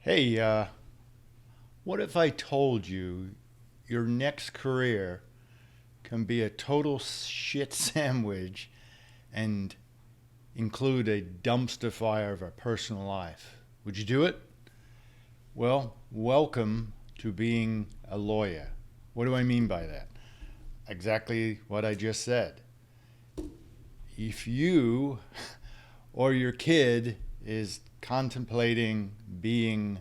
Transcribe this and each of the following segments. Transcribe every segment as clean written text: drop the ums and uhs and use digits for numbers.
Hey, what if I told you your next career can be a total shit sandwich and include a dumpster fire of a personal life? Would you do it? Well, welcome to being a lawyer. What do I mean by that? Exactly what I just said. If you or your kid is contemplating being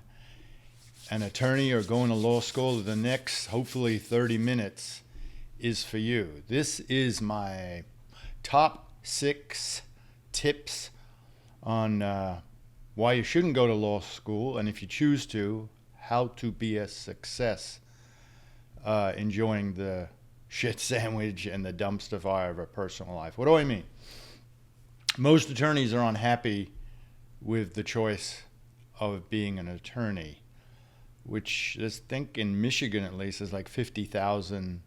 an attorney or going to law school, the next, hopefully, 30 minutes is for you. This is my top 6 tips on why you shouldn't go to law school, and if you choose to, how to be a success enjoying the shit sandwich and the dumpster fire of a personal life. What do I mean? Most attorneys are unhappy with the choice of being an attorney, which I think in Michigan at least is like 50,000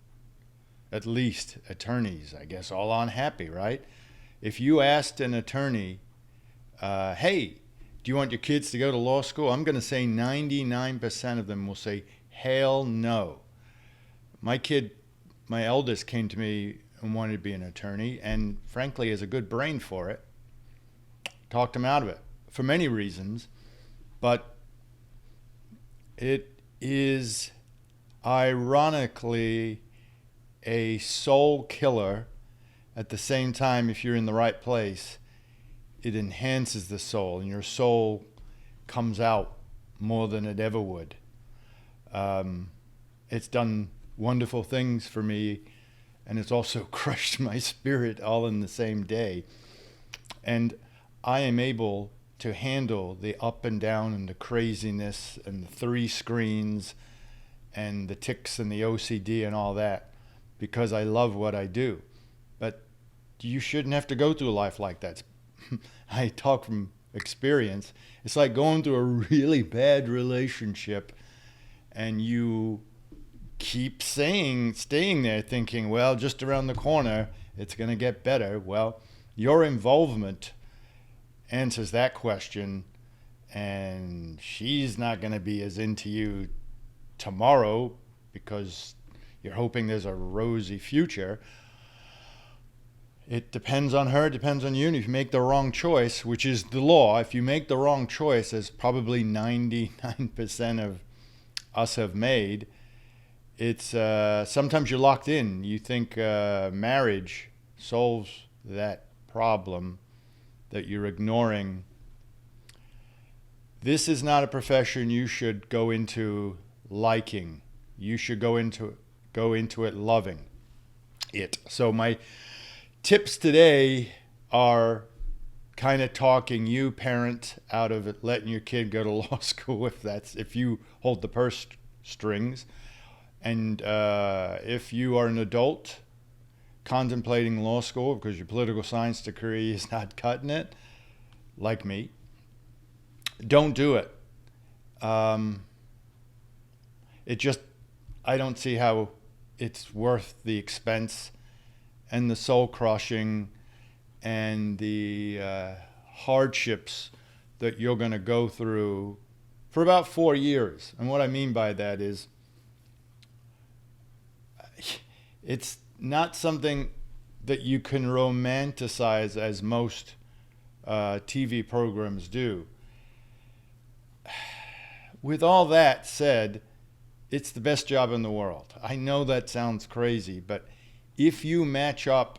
at least attorneys, I guess, all unhappy, right? If you asked an attorney, hey, do you want your kids to go to law school? I'm going to say 99% of them will say, hell no. My eldest came to me and wanted to be an attorney, and frankly has a good brain for it. Talked him out of it for many reasons, but it is ironically a soul killer. At the same time, if you're in the right place, it enhances the soul, and your soul comes out more than it ever would. It's done wonderful things for me, and it's also crushed my spirit all in the same day. And I am able to handle the up and down and the craziness and the 3 screens and the tics and the OCD and all that because I love what I do. But you shouldn't have to go through a life like that. I talk from experience. It's like going through a really bad relationship and you keep staying there thinking, well, just around the corner, it's going to get better. Well, your involvement answers that question, and she's not going to be as into you tomorrow because you're hoping there's a rosy future. It depends on her, it depends on you, and if you make the wrong choice, which is the law, if you make the wrong choice, as probably 99% of us have made, it's sometimes you're locked in. You think marriage solves that problem that you're ignoring. This is not a profession you should go into liking. You should go into it loving it. So my tips today are kind of talking you parent out of it, letting your kid go to law school if you hold the purse strings. And if you are an adult contemplating law school because your political science degree is not cutting it, like me, don't do it. I don't see how it's worth the expense and the soul crushing and the hardships that you're going to go through for about 4 years. And what I mean by that is it's not something that you can romanticize as most TV programs do. With all that said, it's the best job in the world. I know that sounds crazy, but if you match up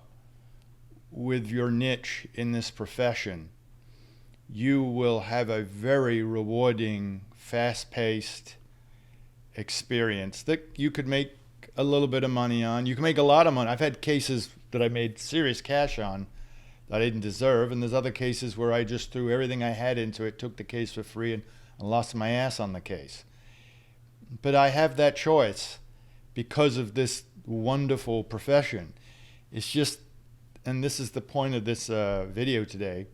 with your niche in this profession, you will have a very rewarding, fast-paced experience that you could make a little bit of money on. You can make a lot of money. I've had cases that I made serious cash on that I didn't deserve, and there's other cases where I just threw everything I had into it, took the case for free, and lost my ass on the case. But I have that choice because of this wonderful profession. It's just, and this is the point of this video today,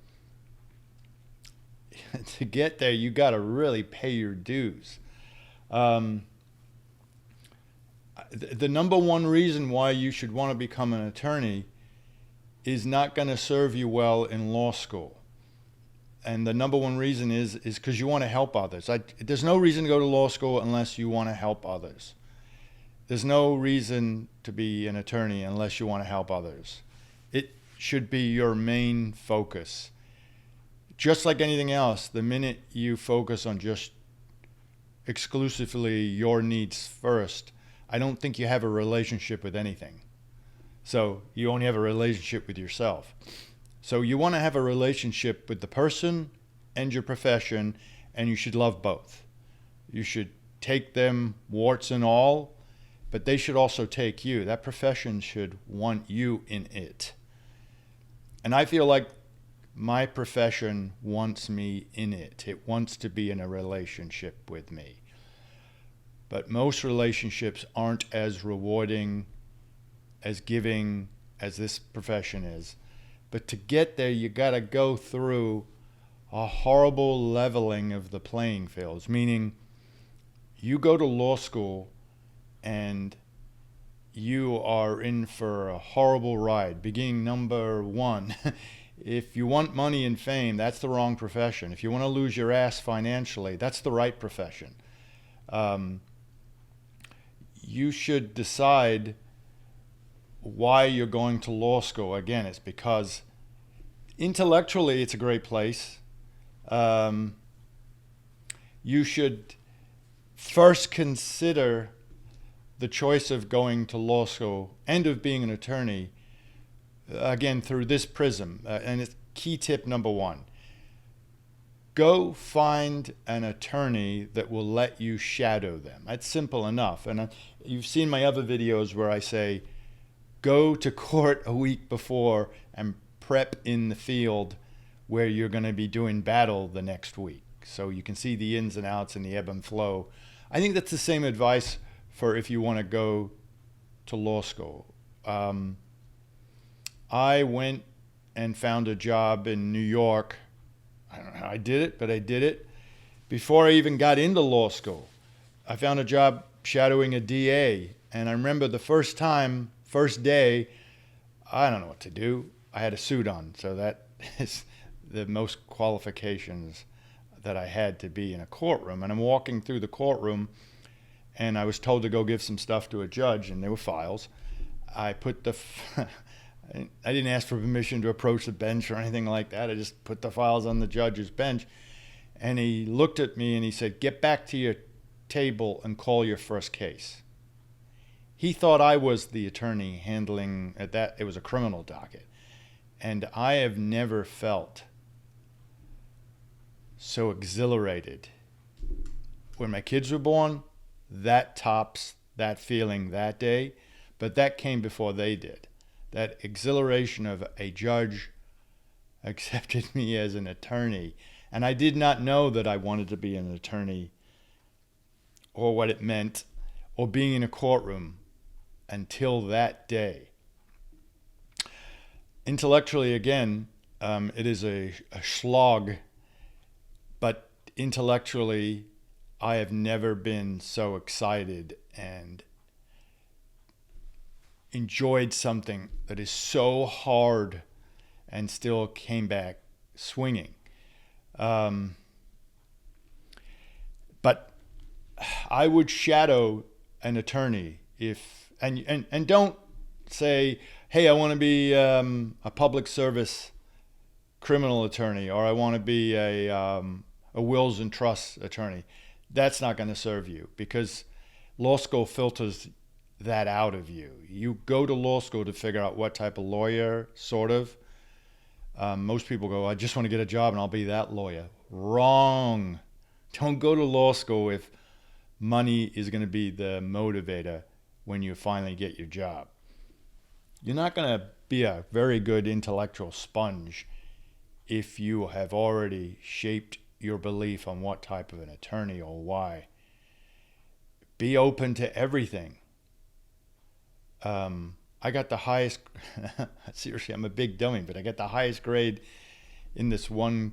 to get there, you got to really pay your dues. The number one reason why you should want to become an attorney is not going to serve you well in law school. And the number one reason is because you want to help others. There's no reason to go to law school unless you want to help others. There's no reason to be an attorney unless you want to help others. It should be your main focus. Just like anything else, the minute you focus on just exclusively your needs first, I don't think you have a relationship with anything. So you only have a relationship with yourself. So you want to have a relationship with the person and your profession, and you should love both. You should take them warts and all, but they should also take you. That profession should want you in it. And I feel like my profession wants me in it. It wants to be in a relationship with me. But most relationships aren't as rewarding, as giving as this profession is. But to get there, you got to go through a horrible leveling of the playing fields, meaning you go to law school and you are in for a horrible ride. Beginning number one, if you want money and fame, that's the wrong profession. If you want to lose your ass financially, that's the right profession. You should decide why you're going to law school. Again, it's because intellectually it's a great place. You should first consider the choice of going to law school and of being an attorney, again, through this prism. And it's key tip number one. Go find an attorney that will let you shadow them. That's simple enough. And you've seen my other videos where I say, go to court a week before and prep in the field where you're going to be doing battle the next week. So you can see the ins and outs and the ebb and flow. I think that's the same advice for if you want to go to law school. I went and found a job in New York. I don't know how I did it, but I did it. Before I even got into law school, I found a job shadowing a DA. And I remember the first day, I don't know what to do. I had a suit on, so that is the most qualifications that I had to be in a courtroom. And I'm walking through the courtroom, and I was told to go give some stuff to a judge, and there were files. I didn't ask for permission to approach the bench or anything like that. I just put the files on the judge's bench, and he looked at me and he said, "Get back to your table and call your first case." He thought I was the attorney handling at that. It was a criminal docket. And I have never felt so exhilarated. When my kids were born, that tops that feeling that day, but that came before they did. That exhilaration of a judge accepted me as an attorney. And I did not know that I wanted to be an attorney or what it meant or being in a courtroom until that day. Intellectually, again, it is a slog, but intellectually, I have never been so excited and enjoyed something that is so hard and still came back swinging. But I would shadow an attorney and don't say, hey, I want to be a public service criminal attorney, or I want to be a wills and trusts attorney. That's not going to serve you, because law school filters that out of you. You go to law school to figure out what type of lawyer, sort of. Most people go, I just want to get a job and I'll be that lawyer. Wrong. Don't go to law school if money is going to be the motivator when you finally get your job. You're not going to be a very good intellectual sponge if you have already shaped your belief on what type of an attorney or why. Be open to everything. I got the highest, seriously, I'm a big dummy, but I got the highest grade in this one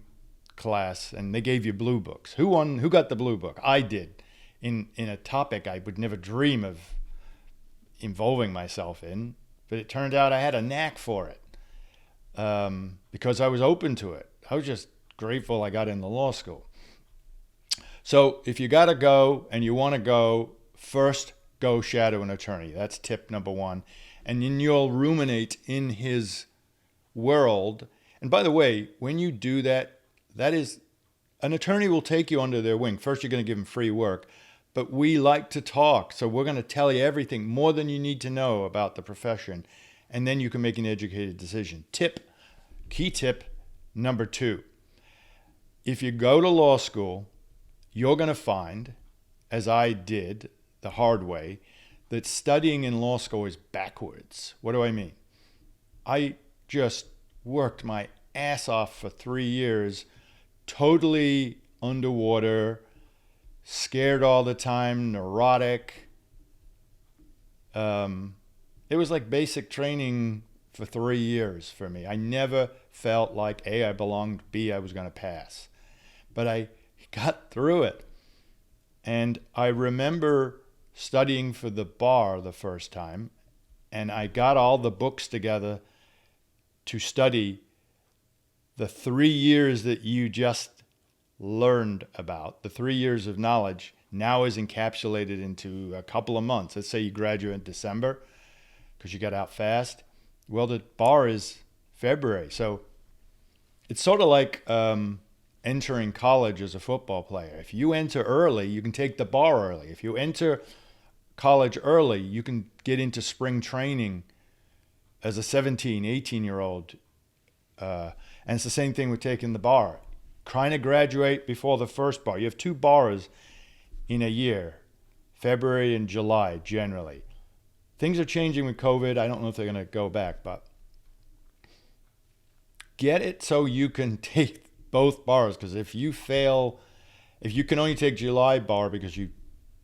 class, and they gave you blue books. Who got the blue book? I did, in a topic I would never dream of involving myself in, but it turned out I had a knack for it, because I was open to it. I was just grateful I got into law school. So if you got to go and you want to go, first go shadow an attorney. That's tip number one. And then you'll ruminate in his world. And by the way, when you do that, that is, an attorney will take you under their wing. First, you're going to give them free work. But we like to talk. So we're going to tell you everything, more than you need to know about the profession. And then you can make an educated decision. Key tip number 2. If you go to law school, you're going to find, as I did the hard way, that studying in law school is backwards. What do I mean? I just worked my ass off for 3 years, totally underwater, scared all the time, neurotic. It was like basic training for 3 years for me. I never felt like A, I belonged, B, I was going to pass. But I got through it. And I remember studying for the bar the first time, and I got all the books together to study the 3 years that you just learned about. The 3 years of knowledge now is encapsulated into a couple of months. Let's say you graduate in December because you got out fast. Well, the bar is February. So it's sort of like entering college as a football player. If you enter early, you can take the bar early. If you enter college early, you can get into spring training as a 17, 18-year-old. And it's the same thing with taking the bar. Trying to graduate before the first bar. You have 2 bars in a year, February and July generally. Things are changing with COVID. I don't know if they're going to go back, but get it so you can take both bars. Because if you fail, if you can only take July bar because you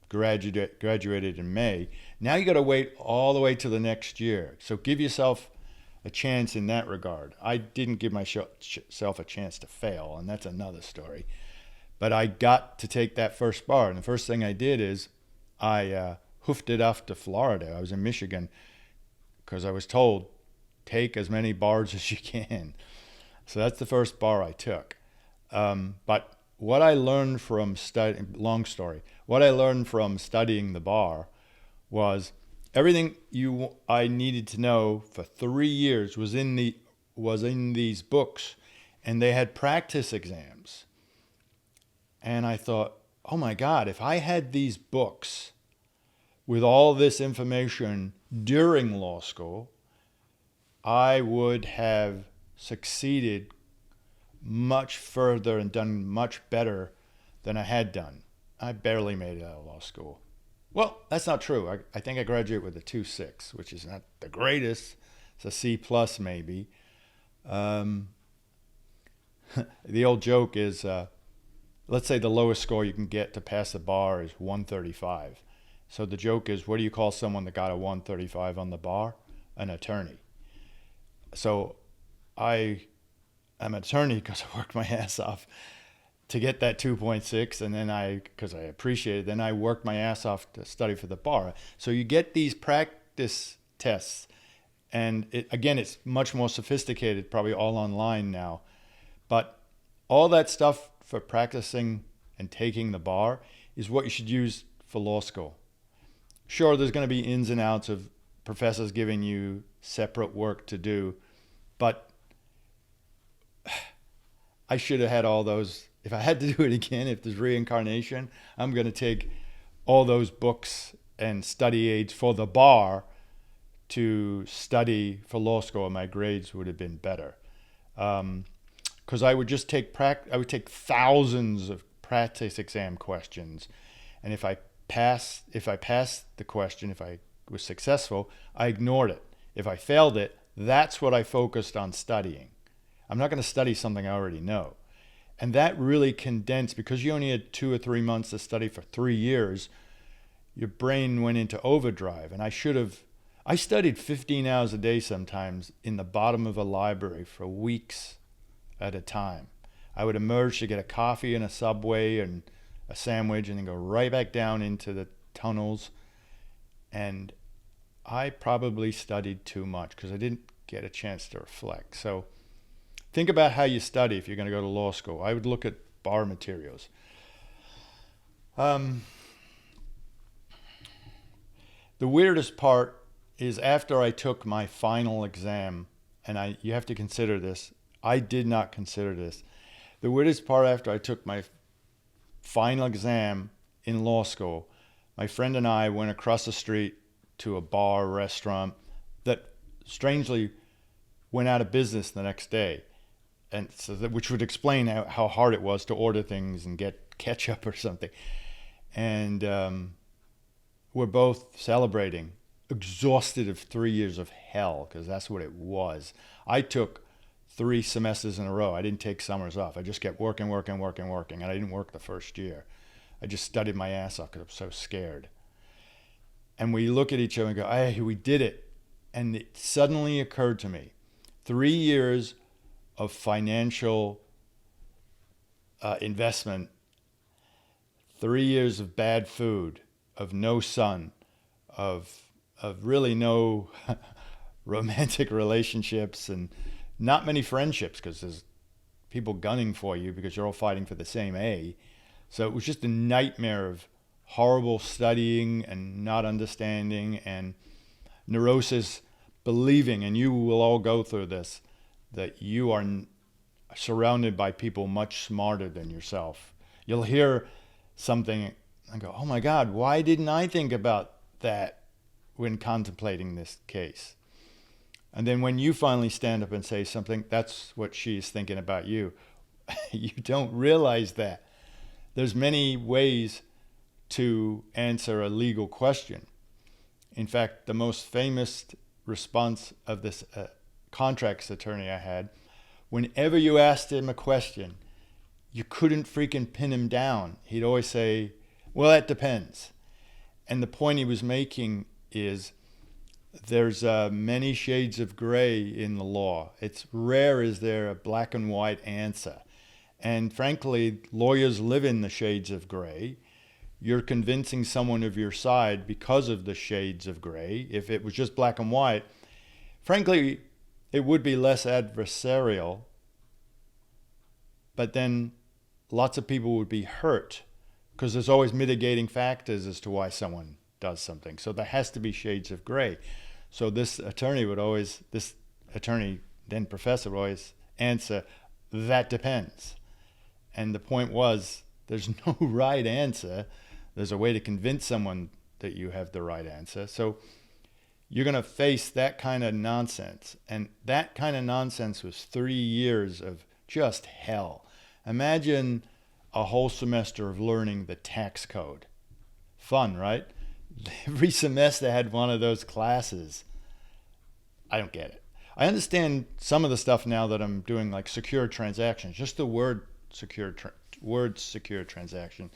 graduated in May, now you got to wait all the way to the next year. So give yourself a chance in that regard. I didn't give myself a chance to fail, and that's another story. But I got to take that first bar, and the first thing I did is I hoofed it off to Florida. I was in Michigan because I was told, take as many bars as you can. So that's the first bar I took. But what I learned from what I learned from studying the bar was everything I needed to know for 3 years was in these books, and they had practice exams. And I thought, oh my God, if I had these books with all this information during law school, I would have succeeded much further and done much better than I had done. I barely made it out of law school. Well, that's not true. I think I graduated with a 2.6, which is not the greatest. It's a C plus maybe. The old joke is, let's say the lowest score you can get to pass the bar is 135. So the joke is, what do you call someone that got a 135 on the bar? An attorney. So I'm an attorney because I worked my ass off to get that 2.6, and then because I appreciate it, then I worked my ass off to study for the bar. So you get these practice tests, and it's much more sophisticated, probably all online now. But all that stuff for practicing and taking the bar is what you should use for law school. Sure, there's going to be ins and outs of professors giving you separate work to do, but I should have had all those. If I had to do it again, if there's reincarnation, I'm going to take all those books and study aids for the bar to study for law school, and my grades would have been better. Because I would just take thousands of practice exam questions, and if I passed the question, if I was successful, I ignored it. If I failed it, that's what I focused on studying. I'm not going to study something I already know. And that really condensed, because you only had 2 or 3 months to study for 3 years, your brain went into overdrive. And I studied 15 hours a day sometimes in the bottom of a library for weeks at a time. I would emerge to get a coffee and a Subway and a sandwich and then go right back down into the tunnels. And I probably studied too much because I didn't get a chance to reflect. So Think about how you study if you're going to go to law school. I would look at bar materials. The weirdest part is after I took my final exam, and you have to consider this. I did not consider this. The weirdest part after I took my final exam in law school, my friend and I went across the street to a bar, restaurant that strangely went out of business the next day. And so which would explain how hard it was to order things and get ketchup or something. And we're both celebrating, exhausted of 3 years of hell, because that's what it was. I took 3 semesters in a row. I didn't take summers off. I just kept working, and I didn't work the first year. I just studied my ass off because I'm so scared. And we look at each other and go, hey, we did it. And it suddenly occurred to me, 3 years of financial investment, 3 years of bad food, of no sun, of really no romantic relationships, and not many friendships because there's people gunning for you because you're all fighting for the same A. So it was just a nightmare of horrible studying and not understanding and neurosis, believing, and you will all go through this, that you are surrounded by people much smarter than yourself. You'll hear something and go, oh my God, why didn't I think about that when contemplating this case? And then when you finally stand up and say something, that's what she's thinking about you. You don't realize that. There's many ways to answer a legal question. In fact, the most famous response of this contracts attorney I had, whenever you asked him a question, you couldn't freaking pin him down. He'd always say, well, that depends. And the point he was making is there's many shades of gray in the law. It's rare is there a black and white answer. And frankly, lawyers live in the shades of gray. You're convincing someone of your side because of the shades of gray. If it was just black and white, frankly, it would be less adversarial, but then lots of people would be hurt because there's always mitigating factors as to why someone does something. So there has to be shades of gray. So this attorney, then professor, would always answer, that depends. And the point was, there's no right answer. There's a way to convince someone that you have the right answer. So you're going to face that kind of nonsense. And that kind of nonsense was 3 years of just hell. Imagine a whole semester of learning the tax code. Fun, right? Every semester had one of those classes. I don't get it. I understand some of the stuff now that I'm doing, like secure transactions. Just the word secure transaction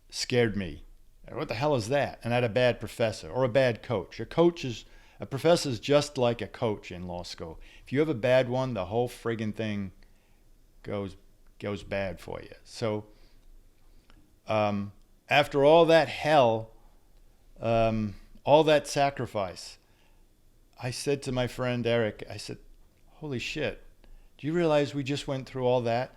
scared me. What the hell is that? And I had a bad professor or a bad coach. A professor is just like a coach in law school. If you have a bad one, the whole friggin' thing goes bad for you. So after all that hell, all that sacrifice, I said to my friend Eric, I said, holy shit, do you realize we just went through all that?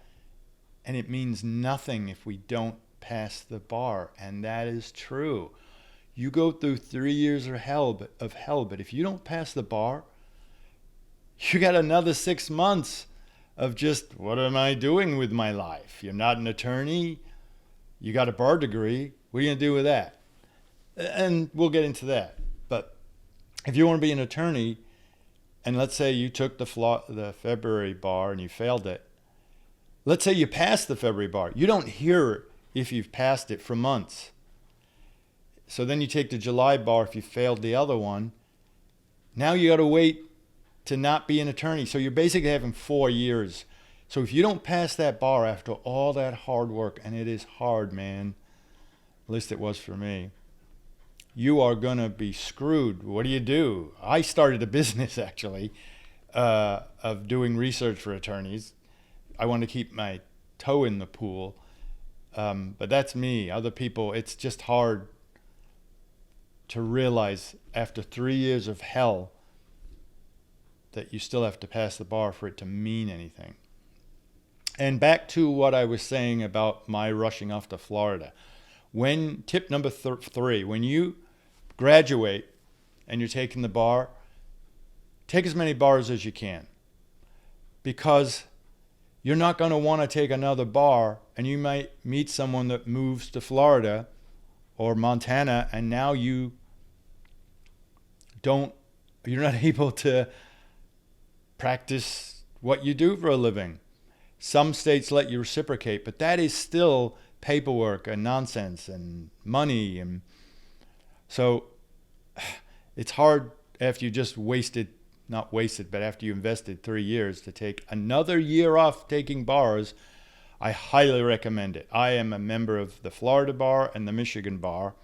And it means nothing if we don't pass the bar. And that is true. You go through 3 years of hell, but if you don't pass the bar, you got another 6 months of just, what am I doing with my life? You're not an attorney. You got a bar degree. What are you going to do with that? And we'll get into that. But if you want to be an attorney, and let's say you took the February bar and you failed it, let's say you passed the February bar. You don't hear if you've passed it for months. So then you take the July bar if you failed the other one. Now you got to wait to not be an attorney. So you're basically having 4 years. So if you don't pass that bar after all that hard work, and it is hard, man, at least it was for me, you are going to be screwed. What do? I started a business, actually, of doing research for attorneys. I want to keep my toe in the pool. But that's me. Other people, it's just hard to realize after 3 years of hell that you still have to pass the bar for it to mean anything. And back to what I was saying about my rushing off to Florida. Tip number 3, when you graduate and you're taking the bar, take as many bars as you can, because you're not going to want to take another bar, and you might meet someone that moves to Florida or Montana, and now you're not able to practice what you do for a living. Some states let you reciprocate, but that is still paperwork and nonsense and money. And so it's hard after you just after you invested 3 years to take another year off taking bars. I highly recommend it. I am a member of the Florida bar and the Michigan bar,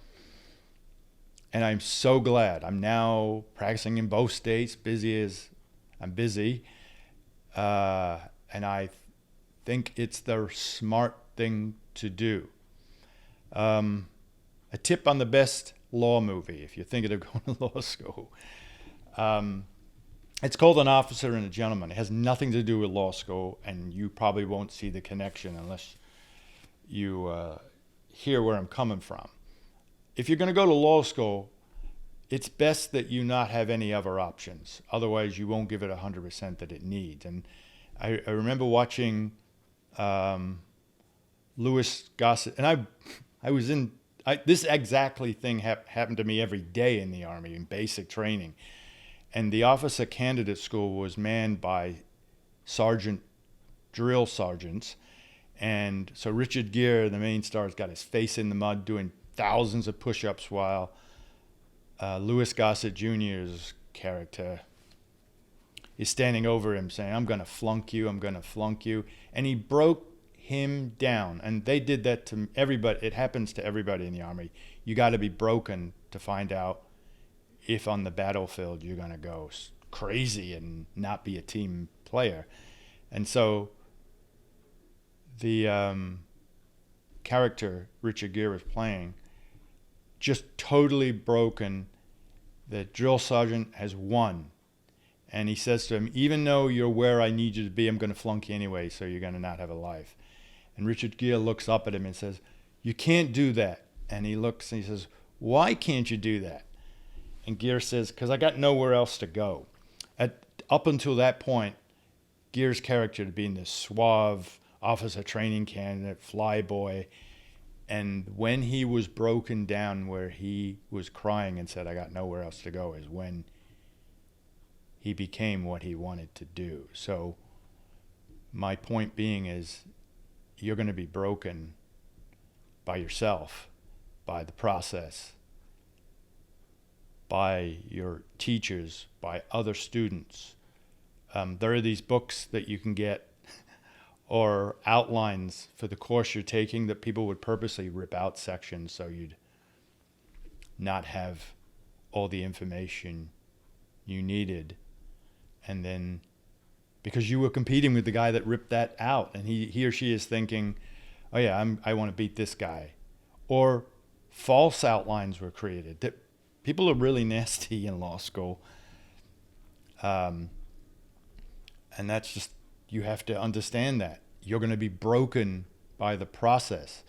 and I'm so glad. I'm now practicing in both states, I'm busy, and I think it's the smart thing to do. A tip on the best law movie, if you're thinking of going to law school. It's called An Officer and a Gentleman. It has nothing to do with law school, and you probably won't see the connection unless you hear where I'm coming from. If you're going to go to law school, it's best that you not have any other options. Otherwise, you won't give it 100% that it needs. And I remember watching Louis Gossett, and this exactly thing happened to me every day in the Army in basic training. And the officer candidate school was manned by drill sergeants. And so Richard Gere, the main star, has got his face in the mud doing thousands of push-ups while Louis Gossett Jr.'s character is standing over him saying, I'm going to flunk you, I'm going to flunk you. And he broke him down. And they did that to everybody. It happens to everybody in the Army. You got to be broken to find out if on the battlefield you're going to go crazy and not be a team player. And so the character Richard Gere was playing, just totally broken. The drill sergeant has won. And he says to him, even though you're where I need you to be, I'm going to flunk you anyway, so you're going to not have a life. And Richard Gere looks up at him and says, you can't do that. And he looks and he says, why can't you do that? And Gere says, because I got nowhere else to go. Up until that point, Gere's character had been this suave officer training candidate, flyboy. And when he was broken down where he was crying and said, I got nowhere else to go, is when he became what he wanted to do. So my point being is, you're going to be broken by yourself, by the process, by your teachers, by other students. There are these books that you can get or outlines for the course you're taking that people would purposely rip out sections so you'd not have all the information you needed. And then because you were competing with the guy that ripped that out, and he or she is thinking, oh yeah, I want to beat this guy. Or false outlines were created. That people are really nasty in law school. And that's just, you have to understand that. You're going to be broken by the process.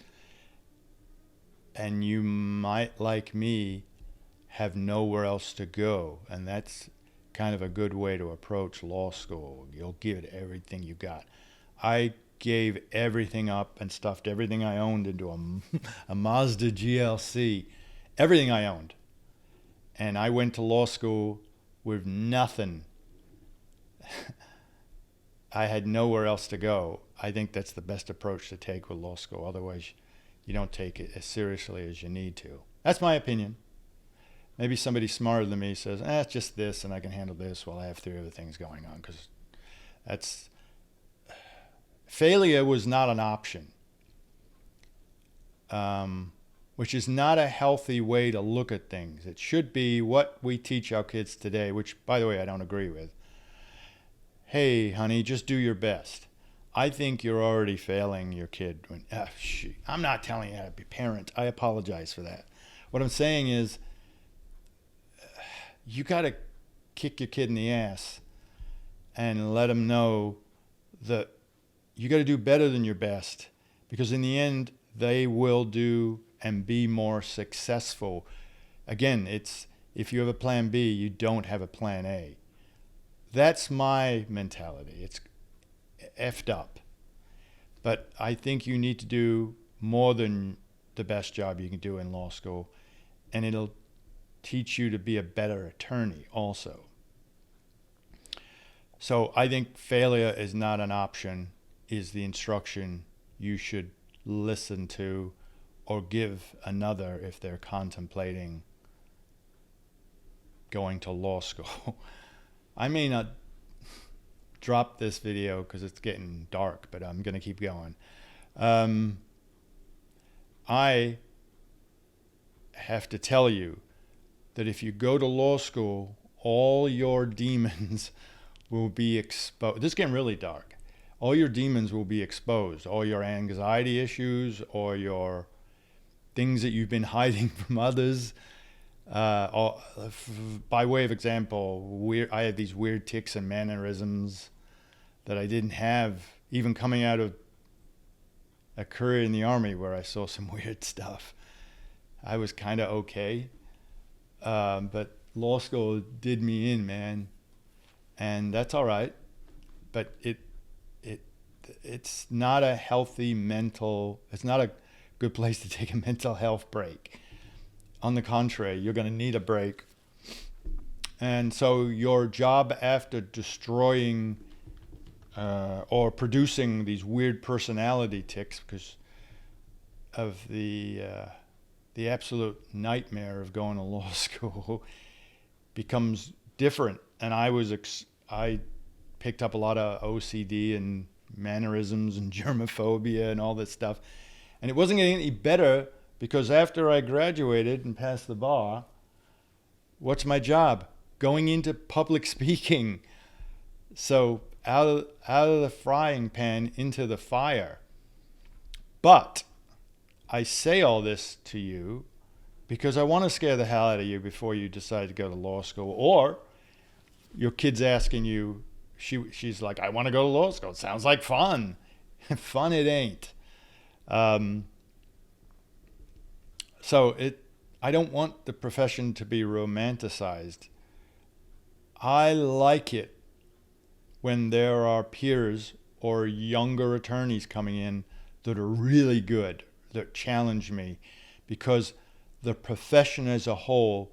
And you might, like me, have nowhere else to go. And that's kind of a good way to approach law school. You'll give it everything you got. I gave everything up and stuffed everything I owned into a Mazda GLC. Everything I owned. And I went to law school with nothing. I had nowhere else to go. I think that's the best approach to take with law school. Otherwise, you don't take it as seriously as you need to. That's my opinion. Maybe somebody smarter than me says, it's just this and I can handle this while I have 3 other things going on. Because failure was not an option. Which is not a healthy way to look at things. It should be what we teach our kids today, which, by the way, I don't agree with. Hey, honey, just do your best. I think you're already failing your kid. I'm not telling you how to be a parent. I apologize for that. What I'm saying is, you got to kick your kid in the ass and let them know that you got to do better than your best, because in the end, they will do and be more successful. Again, it's if you have a plan B, you don't have a plan A. That's my mentality. It's effed up. But I think you need to do more than the best job you can do in law school, and it'll teach you to be a better attorney also. So I think failure is not an option, is the instruction you should listen to or give another if they're contemplating going to law school. I may not drop this video because it's getting dark, but I'm going to keep going. I have to tell you that if you go to law school, all your demons will be exposed. This is getting really dark. All your demons will be exposed. All your anxiety issues or your things that you've been hiding from others. By way of example, I have these weird tics and mannerisms that I didn't have even coming out of a career in the Army where I saw some weird stuff. I was kind of okay, but law school did me in, man, and that's all right. But it's not a healthy mental. It's not a good place to take a mental health break. On the contrary, you're going to need a break. And so your job after destroying or producing these weird personality tics because of the absolute nightmare of going to law school becomes different. And I picked up a lot of OCD and mannerisms and germophobia and all this stuff. And it wasn't getting any better because after I graduated and passed the bar, what's my job? Going into public speaking. So out of the frying pan into the fire. But I say all this to you because I want to scare the hell out of you before you decide to go to law school. Or your kid's asking you, she's like, I want to go to law school. It sounds like fun. Fun it ain't. So I don't want the profession to be romanticized. I like it when there are peers or younger attorneys coming in that are really good, that challenge me, because the profession as a whole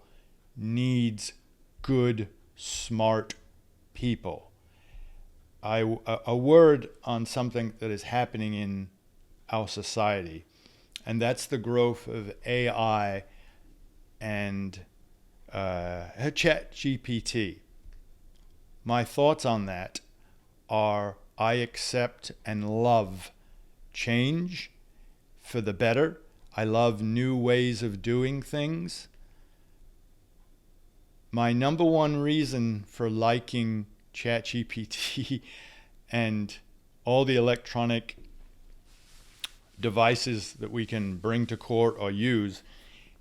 needs good, smart people. A word on something that is happening in our society, and that's the growth of AI and ChatGPT. My thoughts on that are I accept and love change for the better. I love new ways of doing things. My number one reason for liking ChatGPT and all the electronic devices that we can bring to court or use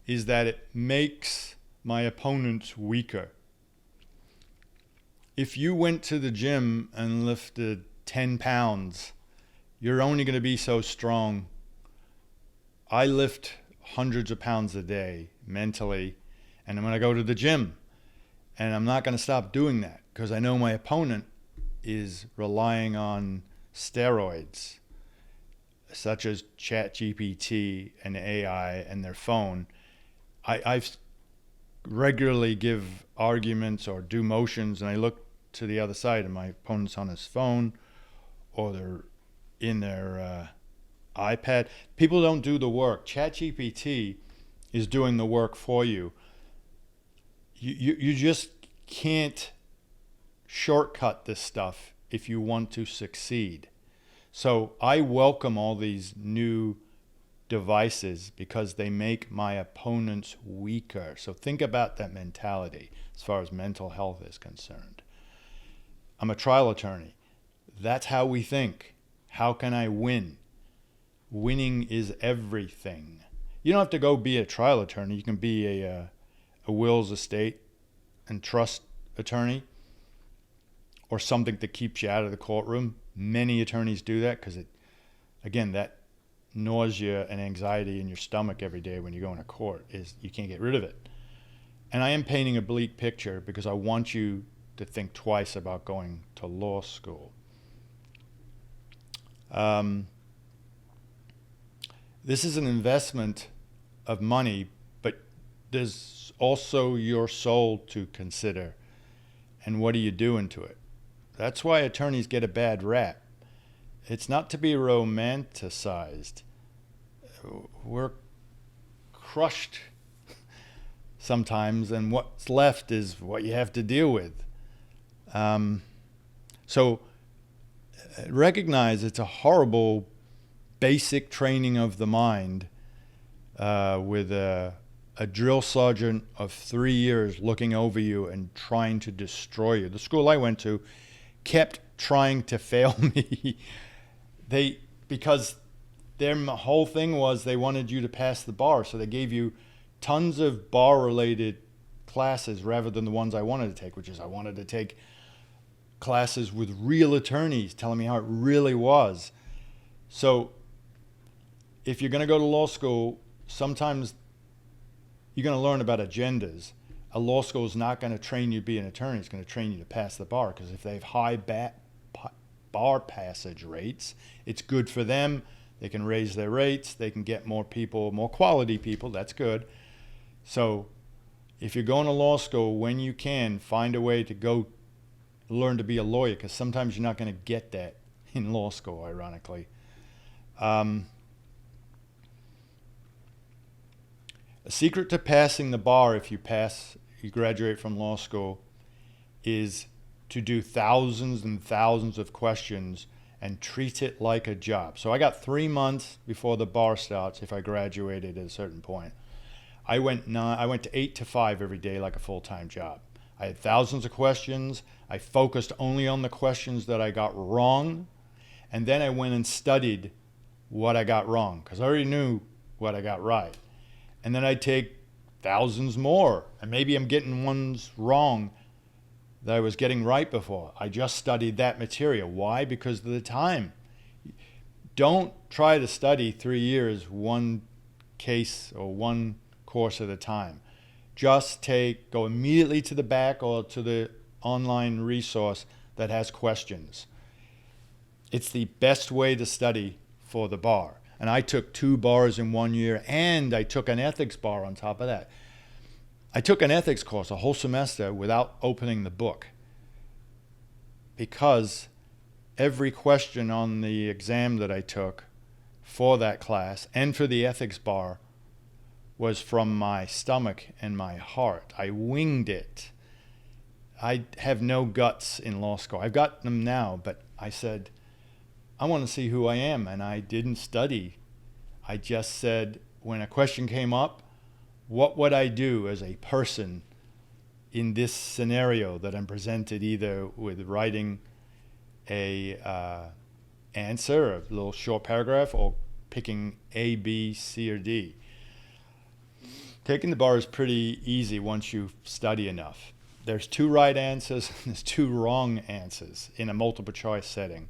is that it makes my opponents weaker. If you went to the gym and lifted 10 pounds, you're only going to be so strong. I lift hundreds of pounds a day mentally, and I'm going to go to the gym. And I'm not going to stop doing that because I know my opponent is relying on steroids, such as ChatGPT and AI and their phone. I regularly give arguments or do motions, and I look to the other side, and my opponent's on his phone or they're in their iPad. People don't do the work. ChatGPT is doing the work for you. You just can't shortcut this stuff if you want to succeed. So I welcome all these new devices because they make my opponents weaker. So think about that mentality as far as mental health is concerned. I'm a trial attorney. That's how we think. How can I win? Winning is everything. You don't have to go be a trial attorney. You can be a wills, estate, and trust attorney, or something that keeps you out of the courtroom. Many attorneys do that because again, that nausea and anxiety in your stomach every day when you go into court is you can't get rid of it. And I am painting a bleak picture because I want you to think twice about going to law school. This is an investment of money, but there's also your soul to consider. And what are you doing to it? That's why attorneys get a bad rap. It's not to be romanticized. We're crushed sometimes, and what's left is what you have to deal with. So recognize it's a horrible basic training of the mind with a drill sergeant of 3 years looking over you and trying to destroy you. The school I went to kept trying to fail me. Because their whole thing was they wanted you to pass the bar, so they gave you tons of bar-related classes rather than the ones I wanted to take, which is I wanted to take classes with real attorneys telling me how it really was. So if you're going to go to law school, sometimes you're going to learn about agendas. A law school is not going to train you to be an attorney. It's going to train you to pass the bar, because if they have high bar passage rates, it's good for them. They can raise their rates. They can get more people, more quality people. That's good. So if you're going to law school, when you can, find a way to go learn to be a lawyer, because sometimes you're not going to get that in law school, ironically. A secret to passing the bar, if you graduate from law school, is to do thousands and thousands of questions and treat it like a job. So I got 3 months before the bar starts if I graduated at a certain point. I went to 8 to 5 every day like a full-time job. I had thousands of questions. I focused only on the questions that I got wrong. And then I went and studied what I got wrong, because I already knew what I got right. And then I'd take thousands more. And maybe I'm getting ones wrong that I was getting right before. I just studied that material. Why? Because of the time. Don't try to study 3 years, one case or one course at a time. Just go immediately to the back or to the online resource that has questions. It's the best way to study for the bar. And I took 2 bars in 1 year, and I took an ethics bar on top of that. I took an ethics course a whole semester without opening the book, because every question on the exam that I took for that class and for the ethics bar was from my stomach and my heart. I winged it. I have no guts in law school. I've got them now, but I said, I want to see who I am, and I didn't study. I just said, when a question came up, what would I do as a person in this scenario that I'm presented, either with writing a answer, a little short paragraph, or picking A, B, C, or D. Taking the bar is pretty easy once you study enough. There's 2 right answers and there's 2 wrong answers in a multiple choice setting.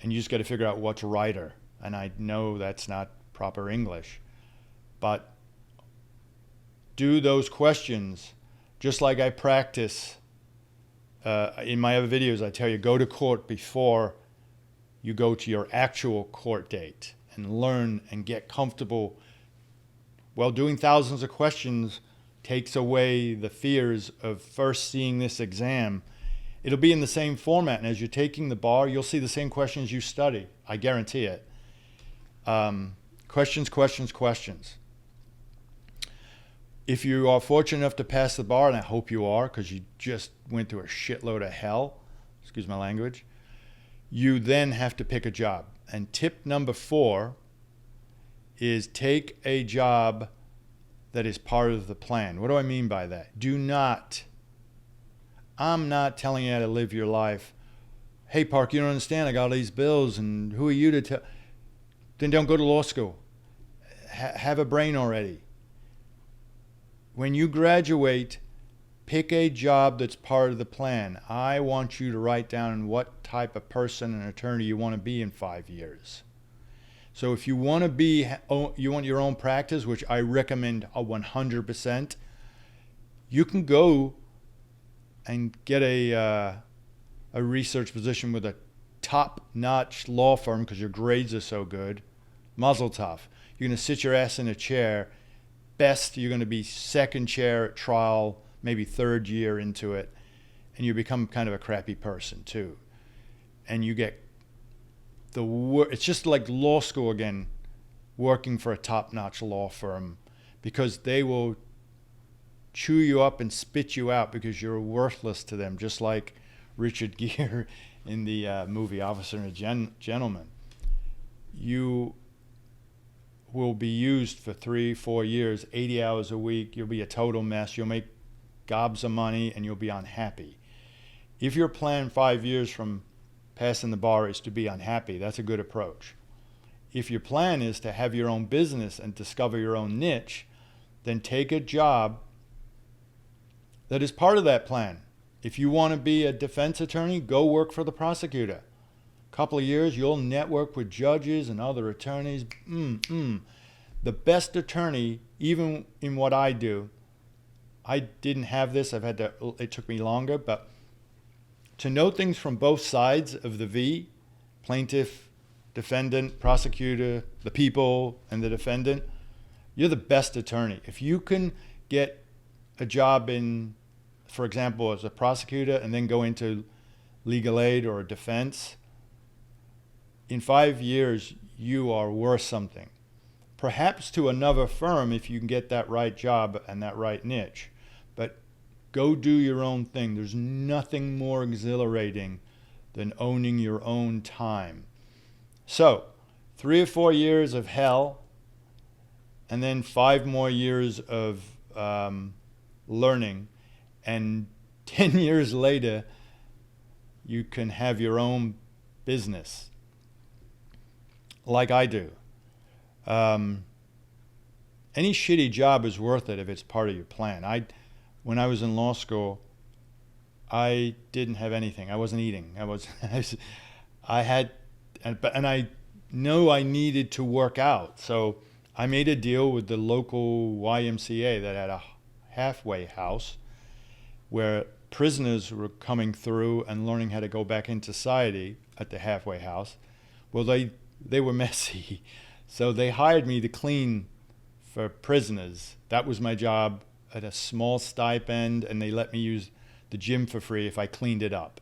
And you just got to figure out what's righter. And I know that's not proper English, but do those questions just like I practice. In my other videos, I tell you, go to court before you go to your actual court date and learn and get comfortable. Well, doing thousands of questions takes away the fears of first seeing this exam. It'll be in the same format, and as you're taking the bar, you'll see the same questions you study. I guarantee it. Questions, questions, questions. If you are fortunate enough to pass the bar, and I hope you are, because you just went through a shitload of hell, excuse my language, you then have to pick a job. And tip number 4 is take a job that is part of the plan. What do I mean by that? I'm not telling you how to live your life. Hey, Park, you don't understand. I got all these bills, and who are you to tell? Then don't go to law school. Have a brain already. When you graduate, Pick a job that's part of the plan. I want you to write down what type of person and attorney you want to be in 5 years. So if you want to be, you want your own practice, which I recommend 100%, you can go and get a research position with a top-notch law firm because your grades are so good. Mazel tov. You're going to sit your ass in a chair. Best, you're going to be second chair at trial, maybe third year into it, and you become kind of a crappy person too. And you get it's just like law school again, working for a top-notch law firm, because they will chew you up and spit you out because you're worthless to them, just like Richard Gere in the movie Officer and a Gentleman. You will be used for 3-4 years, 80 hours a week. You'll be a total mess. You'll make gobs of money and you'll be unhappy. If your plan 5 years from passing the bar is to be unhappy, that's a good approach. If your plan is to have your own business and discover your own niche, then take a job that is part of that plan. If you want to be a defense attorney, go work for the prosecutor. A couple of years, you'll network with judges and other attorneys. The best attorney, even in what I do, I didn't have this. It took me longer, but to know things from both sides of the V, plaintiff, defendant, prosecutor, the people, and the defendant, you're the best attorney. If you can get a job in, for example, as a prosecutor and then go into legal aid or defense, in 5 years, you are worth something. Perhaps to another firm if you can get that right job and that right niche. But go do your own thing. There's nothing more exhilarating than owning your own time. So, 3 or 4 years of hell, and then 5 more years of learning, and 10 years later, you can have your own business, like I do. Any shitty job is worth it if it's part of your plan. When I was in law school, I didn't have anything. I wasn't eating. And I know I needed to work out. So I made a deal with the local YMCA that had a halfway house where prisoners were coming through and learning how to go back into society at the halfway house. Well, they were messy. So they hired me to clean for prisoners. That was my job, at a small stipend, and they let me use the gym for free if I cleaned it up.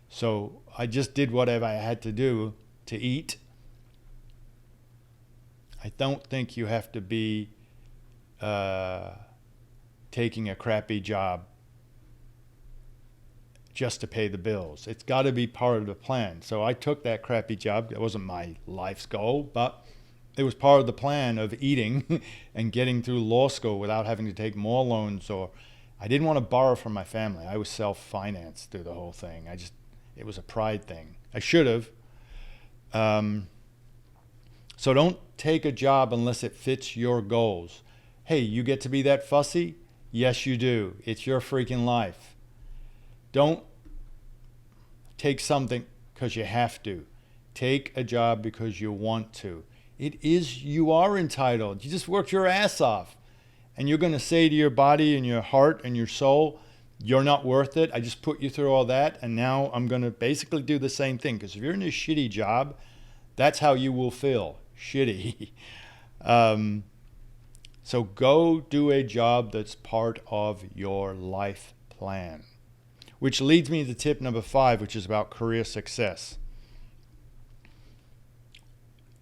So I just did whatever I had to do to eat. I don't think you have to be taking a crappy job just to pay the bills. It's got to be part of the plan. So I took that crappy job. It wasn't my life's goal, but it was part of the plan of eating and getting through law school without having to take more loans. Or I didn't want to borrow from my family. I was self-financed through the whole thing. It was a pride thing. I should have. So don't take a job unless it fits your goals. Hey, you get to be that fussy? Yes, you do. It's your freaking life. Don't take something because you have to. Take a job because you want to. You are entitled. You just worked your ass off. And you're going to say to your body and your heart and your soul, you're not worth it. I just put you through all that, and now I'm going to basically do the same thing. Because if you're in a shitty job, that's how you will feel. Shitty. So go do a job that's part of your life plan. Which leads me to tip number 5, which is about career success.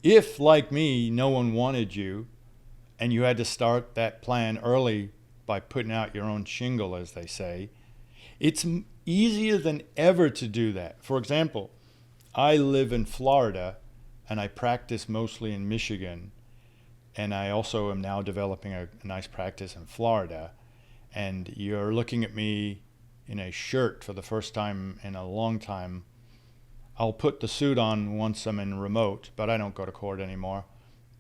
If, like me, no one wanted you and you had to start that plan early by putting out your own shingle, as they say, it's easier than ever to do that. For example, I live in Florida and I practice mostly in Michigan, and I also am now developing a nice practice in Florida, and you're looking at me in a shirt for the first time in a long time. I'll put the suit on once I'm in remote, but I don't go to court anymore,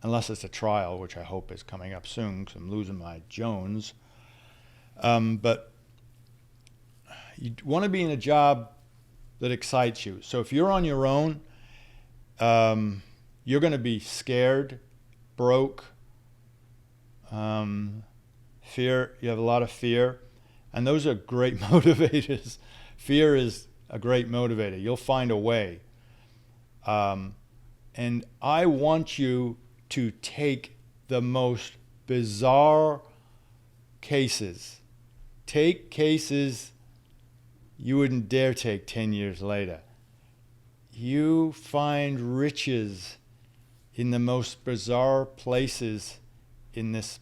unless it's a trial, which I hope is coming up soon because I'm losing my Jones. But You want to be in a job that excites you. So if you're on your own, you're going to be scared, broke, fear. You have a lot of fear. And those are great motivators. Fear is a great motivator. You'll find a way. And I want you to take the most bizarre cases. Take cases you wouldn't dare take 10 years later. You find riches in the most bizarre places in this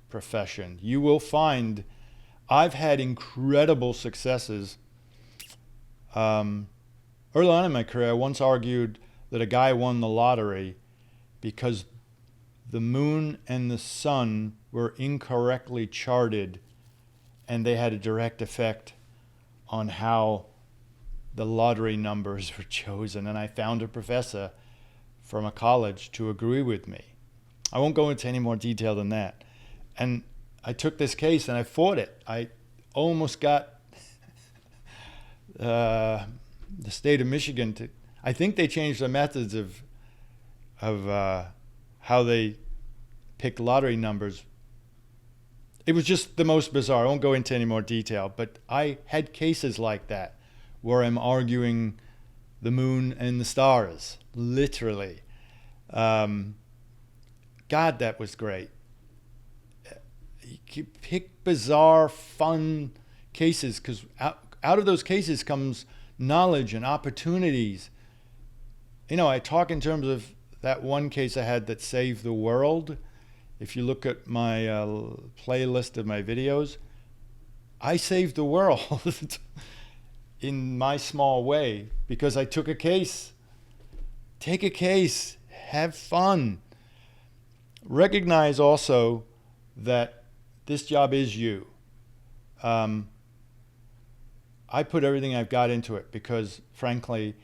profession. You will find, I've had incredible successes. Early on in my career, I once argued that a guy won the lottery because the moon and the sun were incorrectly charted, and they had a direct effect on how the lottery numbers were chosen. And I found a professor from a college to agree with me. I won't go into any more detail than that. And I took this case and I fought it. I almost got the state of Michigan to, I think they changed the methods of how they picked lottery numbers. It was just the most bizarre. I won't go into any more detail, but I had cases like that where I'm arguing the moon and the stars, literally. God, that was great. You pick bizarre, fun cases, because out of those cases comes knowledge and opportunities. You know, I talk in terms of that one case I had that saved the world. If you look at my playlist of my videos, I saved the world in my small way because I took a case. Take a case. Have fun. Recognize also that this job is you. I put everything I've got into it because, frankly,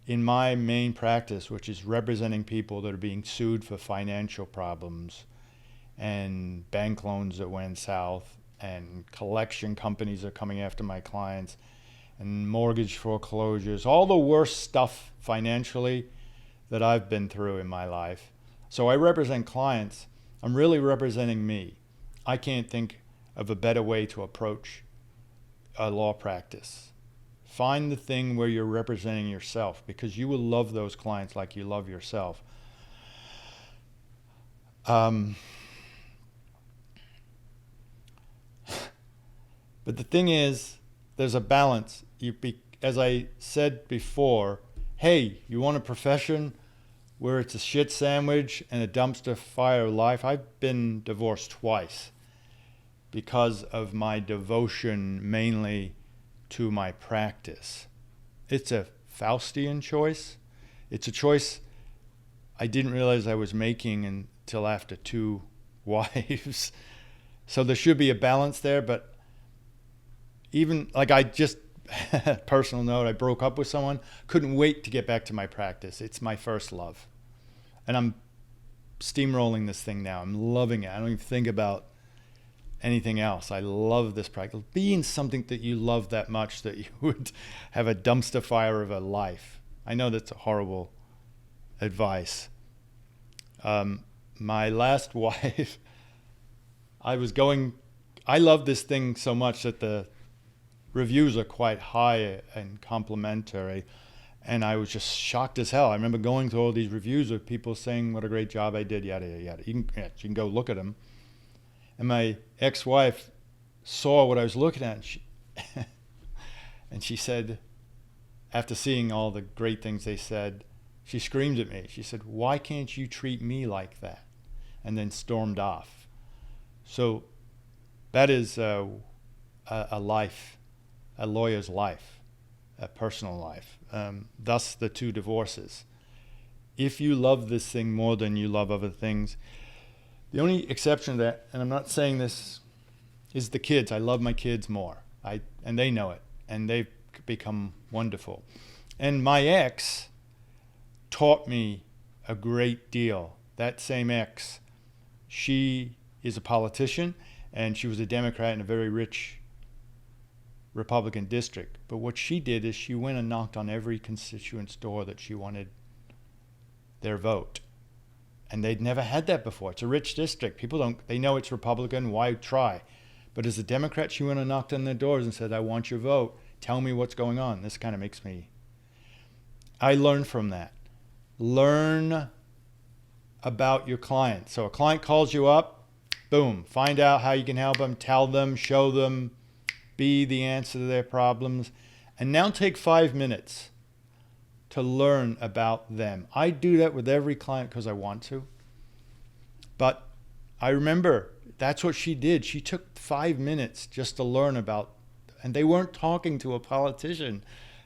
in my main practice, which is representing people that are being sued for financial problems and bank loans that went south and collection companies are coming after my clients and mortgage foreclosures, all the worst stuff financially that I've been through in my life. So I represent clients. I'm really representing me. I can't think of a better way to approach a law practice. Find the thing where you're representing yourself, because you will love those clients like you love yourself. But the thing is, there's a balance. As I said before, hey, you want a profession where it's a shit sandwich and a dumpster fire life? I've been divorced twice because of my devotion mainly to my practice. It's a Faustian choice. It's a choice I didn't realize I was making until after 2 wives. So there should be a balance there, but even like I just, personal note, I broke up with someone, couldn't wait to get back to my practice. It's my first love. And I'm steamrolling this thing now. I'm loving it. I don't even think about anything else. I love this practice. Be in something that you love that much that you would have a dumpster fire of a life. I know that's a horrible advice. My last wife, I love this thing so much that the reviews are quite high and complimentary, and I was just shocked as hell. I remember going through all these reviews of people saying what a great job I did, yada, yada, yada. You can go look at them. And my ex-wife saw what I was looking at, and she said, after seeing all the great things they said, she screamed at me. She said, "Why can't you treat me like that?" And then stormed off. So that is a life, a lawyer's life, a personal life. Thus the 2 divorces. If you love this thing more than you love other things, the only exception to that, and I'm not saying this, is the kids. I love my kids more. And they know it. And they've become wonderful. And my ex taught me a great deal. That same ex, she is a politician, and she was a Democrat in a very rich Republican district. But what she did is she went and knocked on every constituent's door that she wanted their vote. And they'd never had that before. It's a rich district. They know it's Republican, why try? But as a Democrat, she went and knocked on their doors and said, I want your vote. Tell me what's going on. This kind of makes me... I learned from that. Learn about your client. So a client calls you up, boom, find out how you can help them, tell them, show them, be the answer to their problems. And now take 5 minutes to learn about them. I do that with every client because I want to. But I remember that's what she did. She took 5 minutes just to learn about, and they weren't talking to a politician.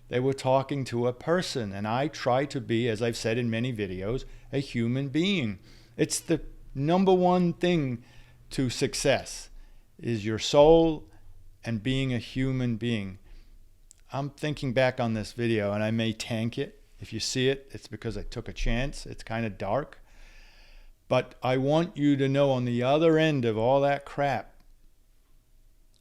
They were talking to a person. And I try to be, as I've said in many videos, a human being. It's the number one thing to success is your soul and being a human being. I'm thinking back on this video and I may tank it. If you see it, it's because I took a chance. It's kind of dark. But I want you to know on the other end of all that crap,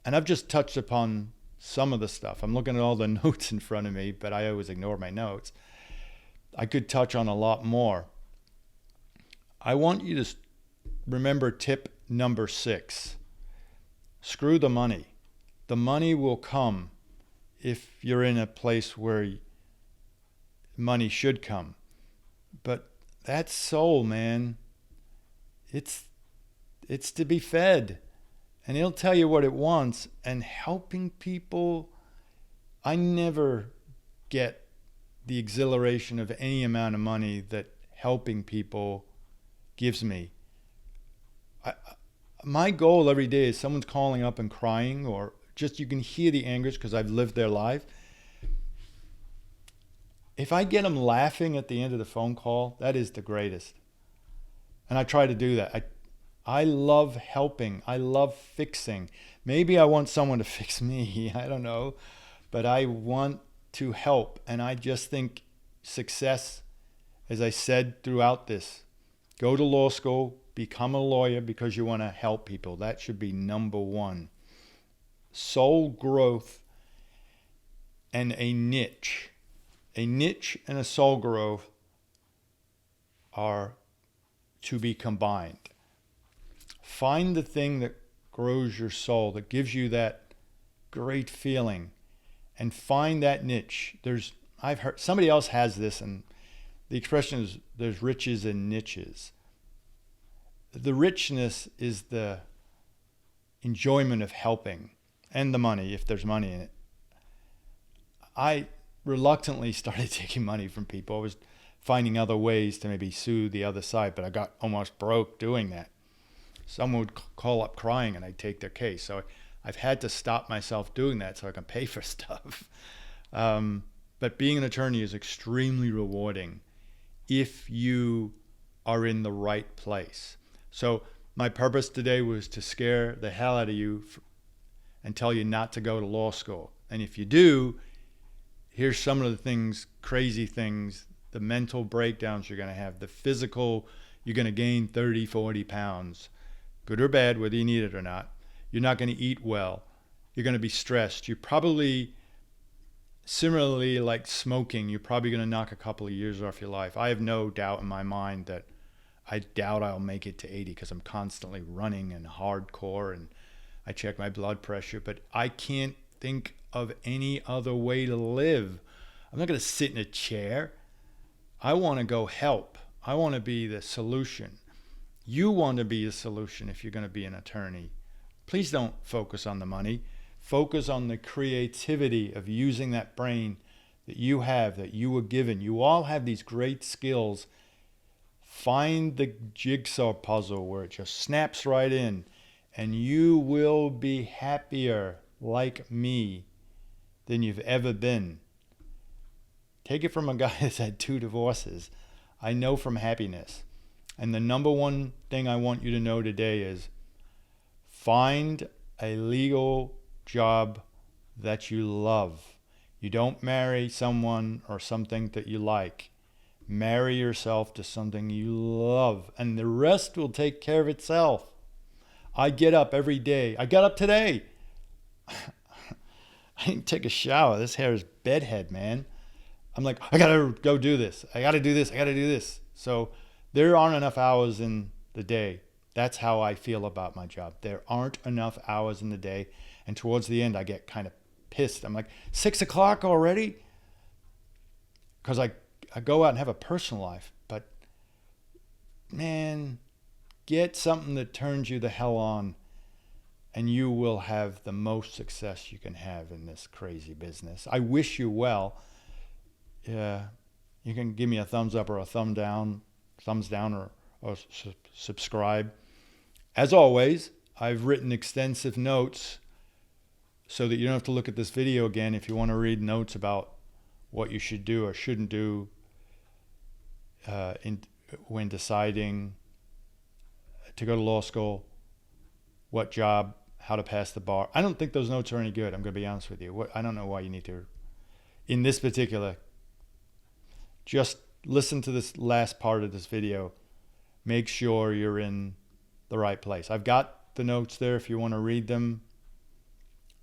and I've just touched upon some of the stuff. I'm looking at all the notes in front of me, but I always ignore my notes. I could touch on a lot more. I want you to remember tip number 6. Screw the money. The money will come if you're in a place where money should come. But that soul, man, it's to be fed. And it'll tell you what it wants. And helping people, I never get the exhilaration of any amount of money that helping people gives me. My goal every day is someone's calling up and crying, or just you can hear the anguish because I've lived their life. If I get them laughing at the end of the phone call, that is the greatest. And I try to do that. I love helping. I love fixing. Maybe I want someone to fix me. I don't know. But I want to help. And I just think success, as I said throughout this, go to law school, become a lawyer because you want to help people. That should be number one. Soul growth and a niche. A niche and a soul growth are to be combined. Find the thing that grows your soul, that gives you that great feeling, and find that niche. I've heard somebody else has this, and the expression is there's riches and niches. The richness is the enjoyment of helping, and the money, if there's money in it. I reluctantly started taking money from people. I was finding other ways to maybe sue the other side, but I got almost broke doing that. Someone would call up crying and I'd take their case. So I've had to stop myself doing that so I can pay for stuff. But being an attorney is extremely rewarding if you are in the right place. So my purpose today was to scare the hell out of you and tell you not to go to law school. And if you do, here's some of the things, crazy things, the mental breakdowns you're going to have, the physical, you're going to gain 30, 40 pounds. Good or bad, whether you need it or not. You're not going to eat well. You're going to be stressed. You're probably, similarly like smoking, you're probably going to knock a couple of years off your life. I have no doubt in my mind that I doubt I'll make it to 80 because I'm constantly running and hardcore and I check my blood pressure. But I can't think of any other way to live. I'm not going to sit in a chair. I want to go help. I want to be the solution. You want to be a solution if you're going to be an attorney. Please don't focus on the money. Focus on the creativity of using that brain that you have, that you were given. You all have these great skills. Find the jigsaw puzzle where it just snaps right in, and you will be happier like me than you've ever been. Take it from a guy that's had 2 divorces. I know from happiness. And the number one thing I want you to know today is find a legal job that you love. You don't marry someone or something that you like. Marry yourself to something you love, and the rest will take care of itself. I get up every day. I got up today. I didn't take a shower. This hair is bedhead, man. I'm like, I gotta go do this. I gotta do this. I gotta do this. So there aren't enough hours in the day. That's how I feel about my job. There aren't enough hours in the day. And towards the end, I get kind of pissed. I'm like, 6 o'clock already? Because I go out and have a personal life. But man, get something that turns you the hell on, and you will have the most success you can have in this crazy business. I wish you well. You can give me a thumbs up or a thumbs down or subscribe. As always, I've written extensive notes so that you don't have to look at this video again if you want to read notes about what you should do or shouldn't do when deciding to go to law school, what job, how to pass the bar. I don't think those notes are any good. I'm going to be honest with you. I don't know why you need to. In this particular, just listen to this last part of this video. Make sure you're in the right place. I've got the notes there if you want to read them.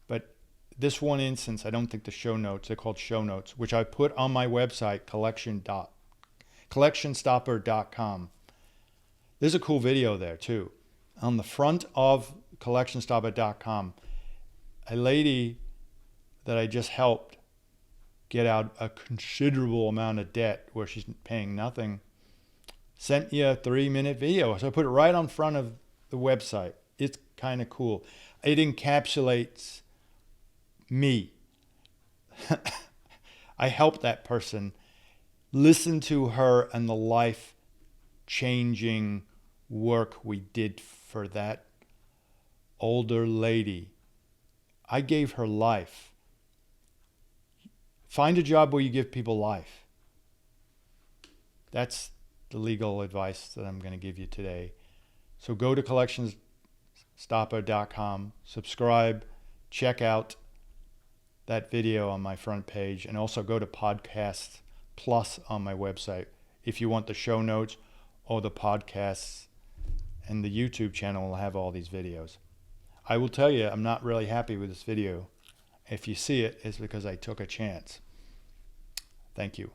But this one instance, I don't think the show notes, they're called show notes, which I put on my website, collectionstopper.com. There's a cool video there too. On the front of collectionstopper.com, a lady that I just helped get out a considerable amount of debt where she's paying nothing sent me a 3-minute video. So I put it right on front of the website. It's kind of cool. It encapsulates me. I helped that person. Listen to her and the life-changing work we did for that older lady. I gave her life. Find a job where you give people life. That's the legal advice that I'm going to give you today. So go to collectionstopper.com, subscribe, check out that video on my front page, and also go to Podcast Plus on my website if you want the show notes or the podcasts, and the YouTube channel will have all these videos. I will tell you, I'm not really happy with this video. If you see it, it's because I took a chance. Thank you.